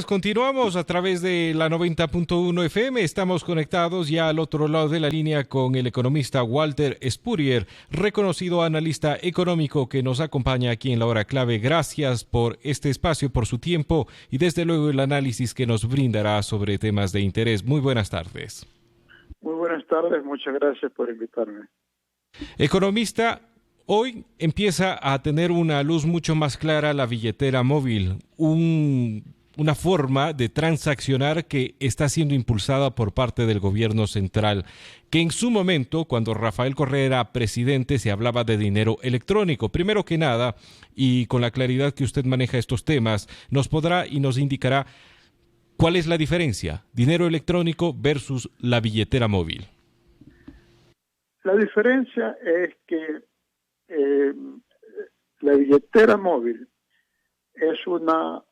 Continuamos a través de la 90.1 FM. Estamos conectados ya al otro lado de la línea con el economista Walter Spurrier, reconocido analista económico que nos acompaña aquí en la hora clave. Gracias por este espacio, por su tiempo y desde luego el análisis que nos brindará sobre temas de interés. Muy buenas tardes. Muy buenas tardes, muchas gracias por invitarme. Economista, hoy empieza a tener una luz mucho más clara la billetera móvil, una forma de transaccionar que está siendo impulsada por parte del gobierno central, que en su momento, cuando Rafael Correa era presidente, se hablaba de dinero electrónico. Primero que nada, y con la claridad que usted maneja estos temas, nos podrá y nos indicará cuál es la diferencia, dinero electrónico versus la billetera móvil. La diferencia es que la billetera móvil es una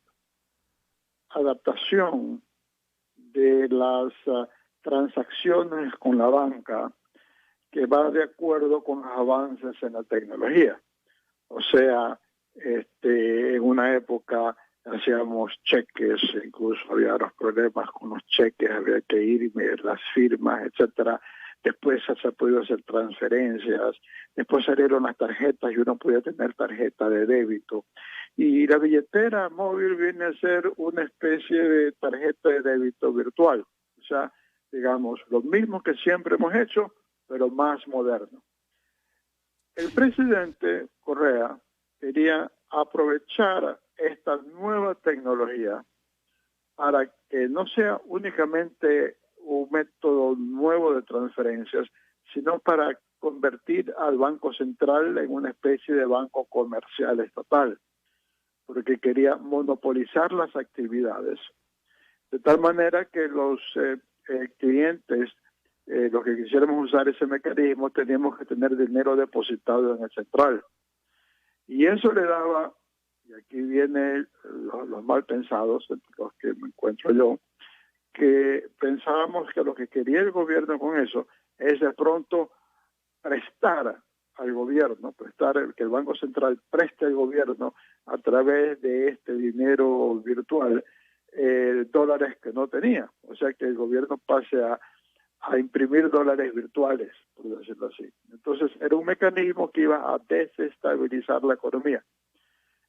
adaptación de las transacciones con la banca que va de acuerdo con los avances en la tecnología. O sea, en una época hacíamos cheques, incluso había los problemas con los cheques, había que ir y ver las firmas, etcétera. Después se ha podido hacer transferencias, después salieron las tarjetas y uno podía tener tarjeta de débito. Y la billetera móvil viene a ser una especie de tarjeta de débito virtual. O sea, digamos, lo mismo que siempre hemos hecho, pero más moderno. El presidente Correa quería aprovechar esta nueva tecnología para que no sea únicamente un método nuevo de transferencias, sino para convertir al Banco Central en una especie de banco comercial estatal, porque quería monopolizar las actividades, de tal manera que los clientes, los que quisiéramos usar ese mecanismo, teníamos que tener dinero depositado en el central. Y eso le daba, y aquí vienen los mal pensados, entre los que me encuentro yo, que pensábamos que lo que quería el gobierno con eso es de pronto prestar al gobierno, que el Banco Central preste al gobierno a través de este dinero virtual dólares que no tenía. O sea, que el gobierno pase a imprimir dólares virtuales, por decirlo así. Entonces, era un mecanismo que iba a desestabilizar la economía.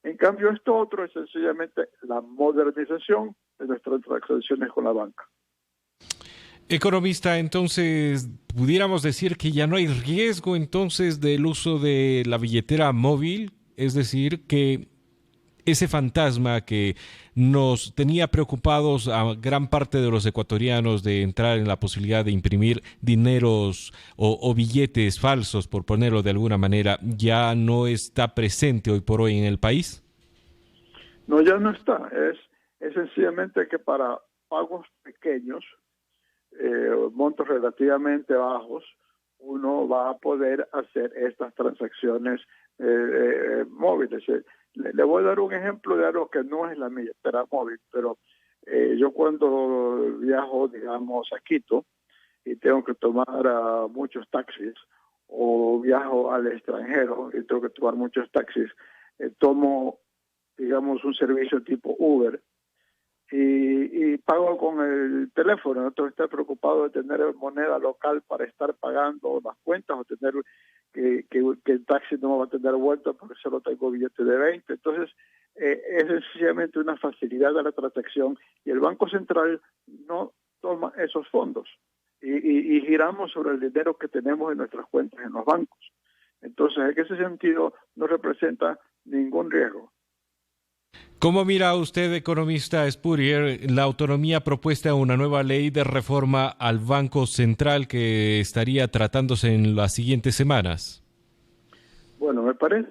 En cambio, esto otro es sencillamente la modernización de nuestras transacciones con la banca. Economista, entonces, pudiéramos decir que ya no hay riesgo entonces del uso de la billetera móvil, es decir, que ese fantasma que nos tenía preocupados a gran parte de los ecuatorianos de entrar en la posibilidad de imprimir dineros o billetes falsos, por ponerlo de alguna manera, ya no está presente hoy por hoy en el país? No, ya no está. Es sencillamente que para pagos pequeños, montos relativamente bajos, uno va a poder hacer estas transacciones móviles. Le voy a dar un ejemplo de algo que no es la billetera móvil, pero yo cuando viajo, digamos, a Quito y tengo que tomar muchos taxis, o viajo al extranjero y tengo que tomar muchos taxis, tomo, digamos, un servicio tipo Uber, y pago con el teléfono. No tengo que estar preocupado de tener moneda local para estar pagando las cuentas o tener que el taxi no me va a tener vuelta porque solo tengo billete de 20. Entonces, es sencillamente una facilidad de la transacción y el Banco Central no toma esos fondos y giramos sobre el dinero que tenemos en nuestras cuentas en los bancos. Entonces, en ese sentido, no representa ningún riesgo. ¿Cómo mira usted, economista Spurrier, la autonomía propuesta en una nueva ley de reforma al Banco Central que estaría tratándose en las siguientes semanas? Bueno, me parece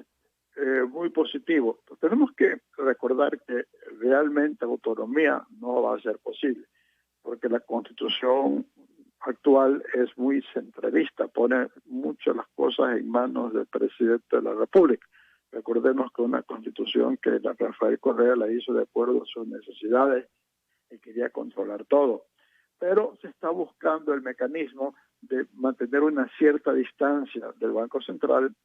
muy positivo. Tenemos que recordar que realmente autonomía no va a ser posible, porque la Constitución actual es muy centralista, pone muchas las cosas en manos del presidente de la República. Recordemos que una constitución que la Rafael Correa la hizo de acuerdo a sus necesidades y quería controlar todo. Pero se está buscando el mecanismo de mantener una cierta distancia del Banco Central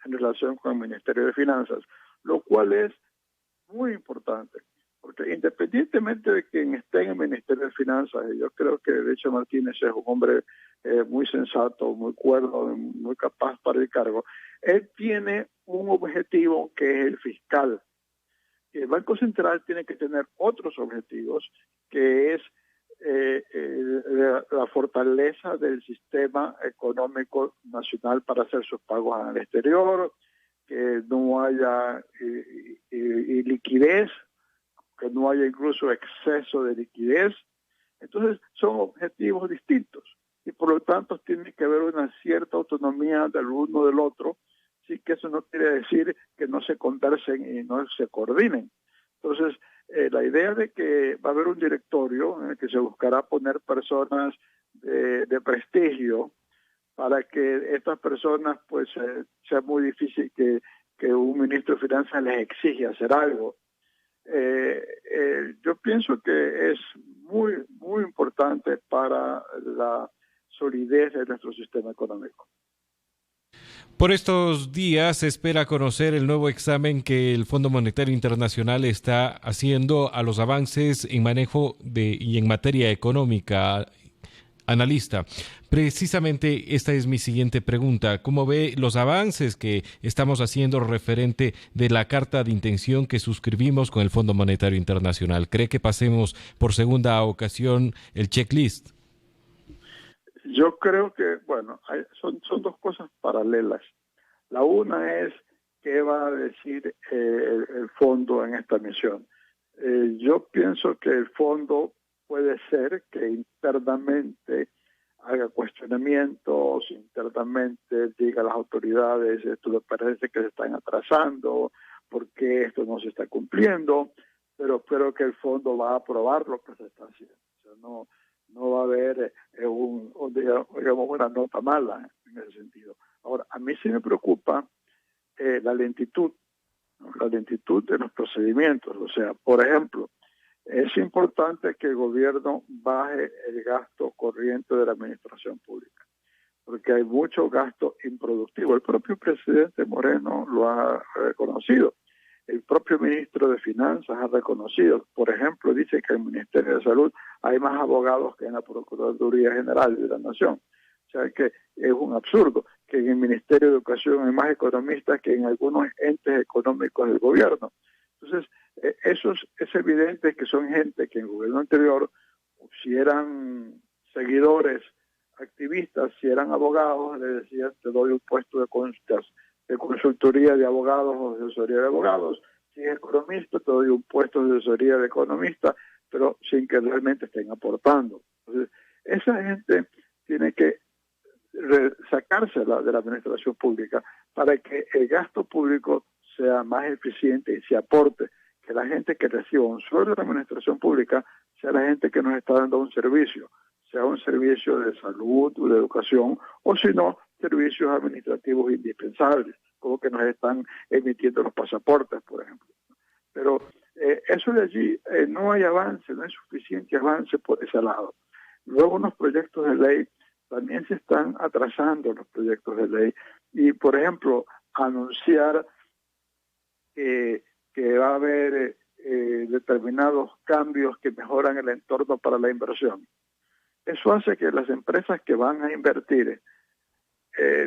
en relación con el Ministerio de Finanzas, lo cual es muy importante, Porque independientemente de quien esté en el Ministerio de Finanzas, yo creo que Derecho Martínez es un hombre muy sensato, muy cuerdo, muy capaz para el cargo. Él tiene un objetivo que es el fiscal. El Banco Central tiene que tener otros objetivos, que es la fortaleza del sistema económico nacional para hacer sus pagos al exterior, que no haya liquidez, que no haya incluso exceso de liquidez. Entonces son objetivos distintos y por lo tanto tiene que haber una cierta autonomía del uno del otro, sí, que eso no quiere decir que no se conversen y no se coordinen. Entonces, la idea de que va a haber un directorio en el que se buscará poner personas de prestigio para que estas personas, pues, sea muy difícil que un ministro de Finanzas les exige hacer algo. Yo pienso que es muy, muy importante para la solidez de nuestro sistema económico. Por estos días se espera conocer el nuevo examen que el Fondo Monetario Internacional está haciendo a los avances en manejo y en materia económica. Analista, precisamente esta es mi siguiente pregunta. ¿Cómo ve los avances que estamos haciendo referente de la carta de intención que suscribimos con el Fondo Monetario Internacional? ¿Cree que pasemos por segunda ocasión el checklist? Yo creo que, bueno, son dos cosas paralelas. La una es qué va a decir el fondo en esta misión. Yo pienso que el fondo puede ser que internamente haga cuestionamientos, internamente diga a las autoridades, esto me parece que se están atrasando, ¿por qué esto no se está cumpliendo? Pero creo que el fondo va a aprobar lo que se está haciendo. O sea, no va a haber digamos, una nota mala en ese sentido. Ahora, a mí sí me preocupa la lentitud, ¿no? La lentitud de los procedimientos. O sea, por ejemplo, es importante que el gobierno baje el gasto corriente de la administración pública, porque hay mucho gasto improductivo. El propio presidente Moreno lo ha reconocido. El propio ministro de Finanzas ha reconocido. Por ejemplo, dice que en el Ministerio de Salud hay más abogados que en la Procuraduría General de la Nación. O sea que es un absurdo que en el Ministerio de Educación hay más economistas que en algunos entes económicos del gobierno. Entonces, eso es evidente que son gente que en el gobierno anterior, si eran seguidores, activistas, si eran abogados, le decían, te doy un puesto de consultoría de abogados o de asesoría de abogados. Si es economista, te doy un puesto de asesoría de economista, pero sin que realmente estén aportando. Entonces, esa gente tiene que sacársela de la administración pública para que el gasto público sea más eficiente y se aporte, que la gente que reciba un sueldo de la administración pública sea la gente que nos está dando un servicio, sea un servicio de salud o de educación, o si no, servicios administrativos indispensables, como que nos están emitiendo los pasaportes, por ejemplo. Pero eso de allí no hay avance, no hay suficiente avance por ese lado. Luego unos proyectos de ley también se están atrasando los proyectos de ley y, por ejemplo, anunciar que va a haber determinados cambios que mejoran el entorno para la inversión. Eso hace que las empresas que van a invertir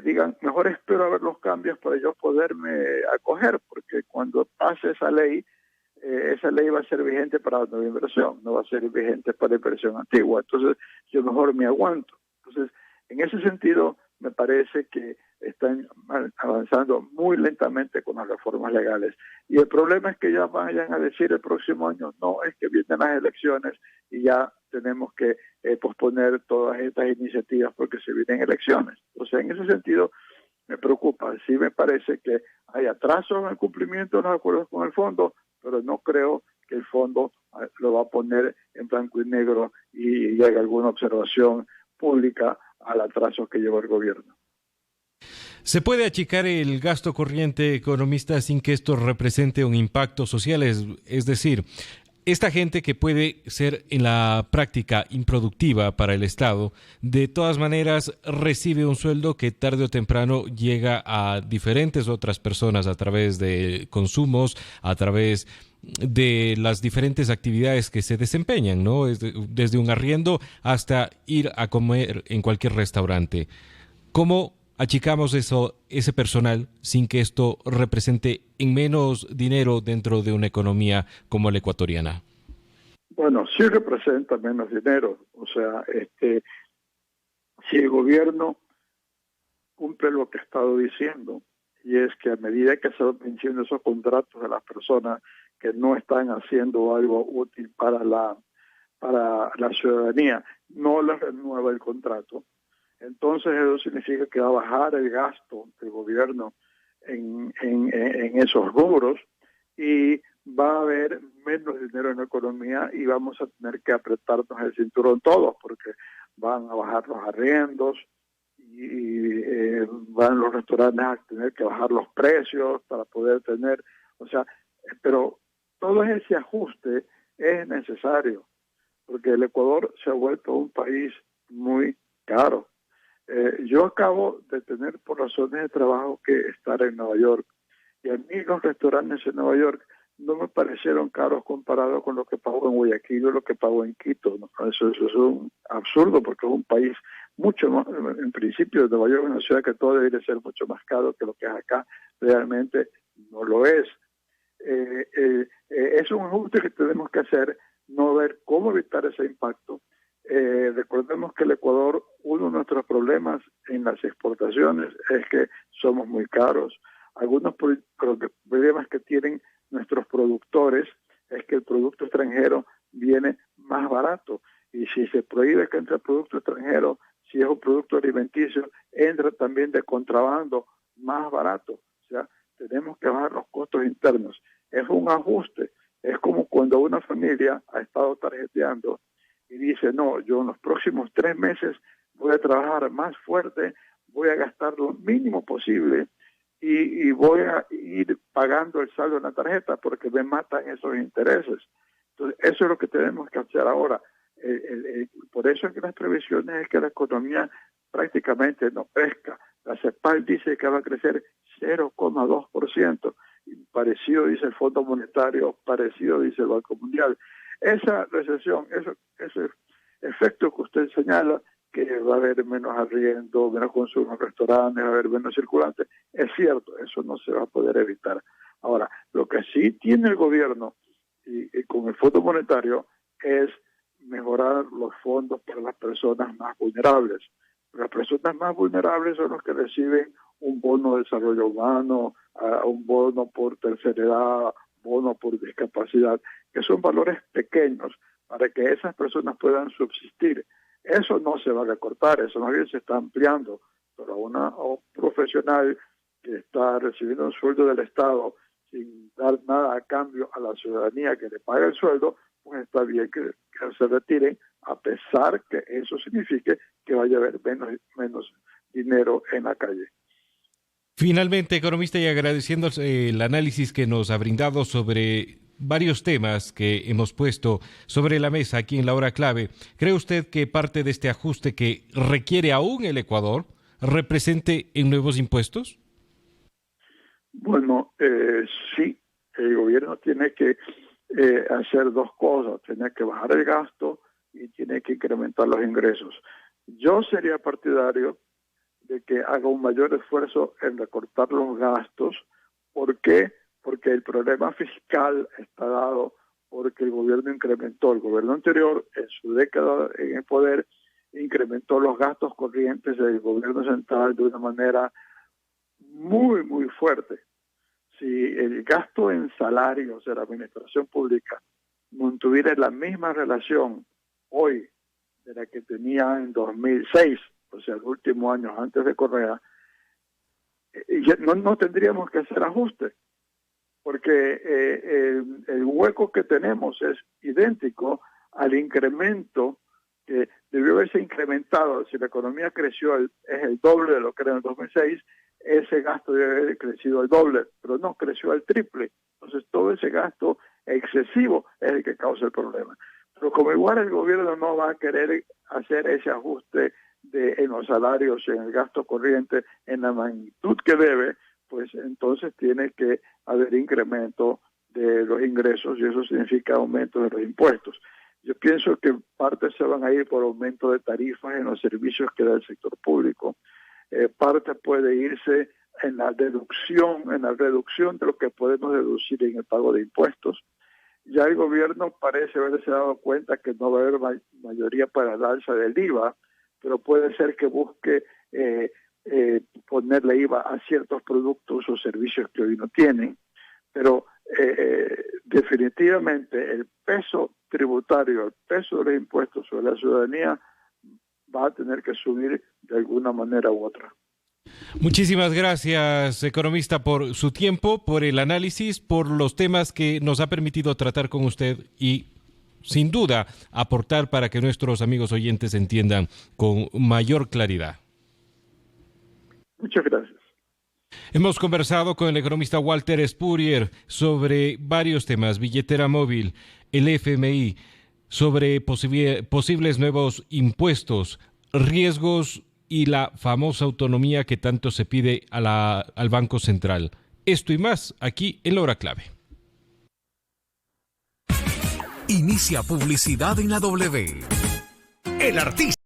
digan, mejor espero a ver los cambios para yo poderme acoger, porque cuando pase esa ley va a ser vigente para la nueva inversión, no va a ser vigente para la inversión antigua. Entonces, yo mejor me aguanto. Entonces, en ese sentido, me parece que están avanzando muy lentamente con las reformas legales. Y el problema es que ya vayan a decir el próximo año, no, es que vienen las elecciones y ya tenemos que posponer todas estas iniciativas porque se vienen elecciones. O sea, en ese sentido, me preocupa. Sí me parece que hay atrasos en el cumplimiento de los acuerdos con el fondo, pero no creo que el fondo lo va a poner en blanco y negro y haga alguna observación pública al atraso que lleva el gobierno. ¿Se puede achicar el gasto corriente, economista, sin que esto represente un impacto social? Es decir, esta gente que puede ser en la práctica improductiva para el Estado, de todas maneras recibe un sueldo que tarde o temprano llega a diferentes otras personas a través de consumos, a través de las diferentes actividades que se desempeñan, ¿no? Desde un arriendo hasta ir a comer en cualquier restaurante. ¿Cómo achicamos ese personal sin que esto represente en menos dinero dentro de una economía como la ecuatoriana? Bueno, sí representa menos dinero. O sea, si el gobierno cumple lo que ha estado diciendo, y es que a medida que se van venciendo esos contratos de las personas que no están haciendo algo útil para la ciudadanía, no les renueva el contrato, entonces eso significa que va a bajar el gasto del gobierno en esos rubros y va a haber menos dinero en la economía y vamos a tener que apretarnos el cinturón todos porque van a bajar los arriendos y van los restaurantes a tener que bajar los precios para poder tener, o sea, pero todo ese ajuste es necesario porque el Ecuador se ha vuelto un país muy caro. Yo acabo de tener por razones de trabajo que estar en Nueva York y a mí los restaurantes en Nueva York no me parecieron caros comparado con lo que pago en Guayaquil o lo que pago en Quito, ¿no? Eso es un absurdo porque es un país mucho más, en principio Nueva York es una ciudad que todo debería ser mucho más caro que lo que es acá, realmente no lo es. Es un ajuste que tenemos que hacer, no ver cómo evitar ese impacto. Recordemos que el Ecuador, uno de nuestros problemas en las exportaciones es que somos muy caros. Algunos problemas que tienen nuestros productores es que el producto extranjero viene más barato y si se prohíbe que entre el producto extranjero, si es un producto alimenticio, entra también de contrabando más barato. O sea, tenemos que bajar los costos internos. Es un ajuste. Es como cuando una familia ha estado tarjeteando y dice, no, yo en los próximos 3 meses voy a trabajar más fuerte, voy a gastar lo mínimo posible y voy a ir pagando el saldo en la tarjeta porque me matan esos intereses. Entonces, eso es lo que tenemos que hacer ahora. Por eso es que las previsiones es que la economía prácticamente no crezca. La CEPAL dice que va a crecer 0,2%. Parecido dice el Fondo Monetario, parecido dice el Banco Mundial. Esa recesión, ese efecto que usted señala, que va a haber menos arriendo, menos consumo en restaurantes, va a haber menos circulantes, es cierto, eso no se va a poder evitar. Ahora, lo que sí tiene el gobierno y con el Fondo Monetario es mejorar los fondos para las personas más vulnerables. Las personas más vulnerables son los que reciben un bono de desarrollo humano, un bono por tercera edad, bono por discapacidad, que son valores pequeños para que esas personas puedan subsistir. Eso no se va a recortar, eso más bien se está ampliando, pero a un profesional que está recibiendo un sueldo del Estado sin dar nada a cambio a la ciudadanía que le paga el sueldo, pues está bien que se retiren, a pesar que eso signifique que vaya a haber menos dinero en la calle. Finalmente, economista, y agradeciendo el análisis que nos ha brindado sobre varios temas que hemos puesto sobre la mesa aquí en la hora clave, ¿cree usted que parte de este ajuste que requiere aún el Ecuador represente en nuevos impuestos? Bueno, sí, el gobierno tiene que hacer dos cosas, tiene que bajar el gasto y tiene que incrementar los ingresos. Yo sería partidario de que haga un mayor esfuerzo en recortar los gastos. ¿Por qué? Porque el problema fiscal está dado porque el gobierno el gobierno anterior, en su década en el poder, incrementó los gastos corrientes del gobierno central de una manera muy, muy fuerte. Si el gasto en salarios de la administración pública mantuviera la misma relación hoy de la que tenía en 2006, o sea, el último año antes de Correa, no tendríamos que hacer ajustes, porque el hueco que tenemos es idéntico al incremento que debió haberse incrementado. Si la economía creció, es el doble de lo que era en el 2006, ese gasto debe haber crecido al doble, pero no, creció al triple. Entonces, todo ese gasto excesivo es el que causa el problema. Pero como igual el gobierno no va a querer hacer ese ajuste en los salarios, en el gasto corriente, en la magnitud que debe, pues entonces tiene que haber incremento de los ingresos y eso significa aumento de los impuestos. Yo pienso que parte se van a ir por aumento de tarifas en los servicios que da el sector público, parte puede irse en la reducción de lo que podemos deducir en el pago de impuestos. Ya el gobierno parece haberse dado cuenta que no va a haber mayoría para el alza del IVA, pero puede ser que busque ponerle IVA a ciertos productos o servicios que hoy no tienen. Pero definitivamente el peso tributario, el peso de los impuestos sobre la ciudadanía va a tener que subir de alguna manera u otra. Muchísimas gracias, economista, por su tiempo, por el análisis, por los temas que nos ha permitido tratar con usted y, sin duda, aportar para que nuestros amigos oyentes entiendan con mayor claridad. Muchas gracias. Hemos conversado con el economista Walter Spurrier sobre varios temas: billetera móvil, el FMI, sobre posibles nuevos impuestos, riesgos y la famosa autonomía que tanto se pide al Banco Central. Esto y más aquí en La Hora Clave. Inicia publicidad en la W. El artista.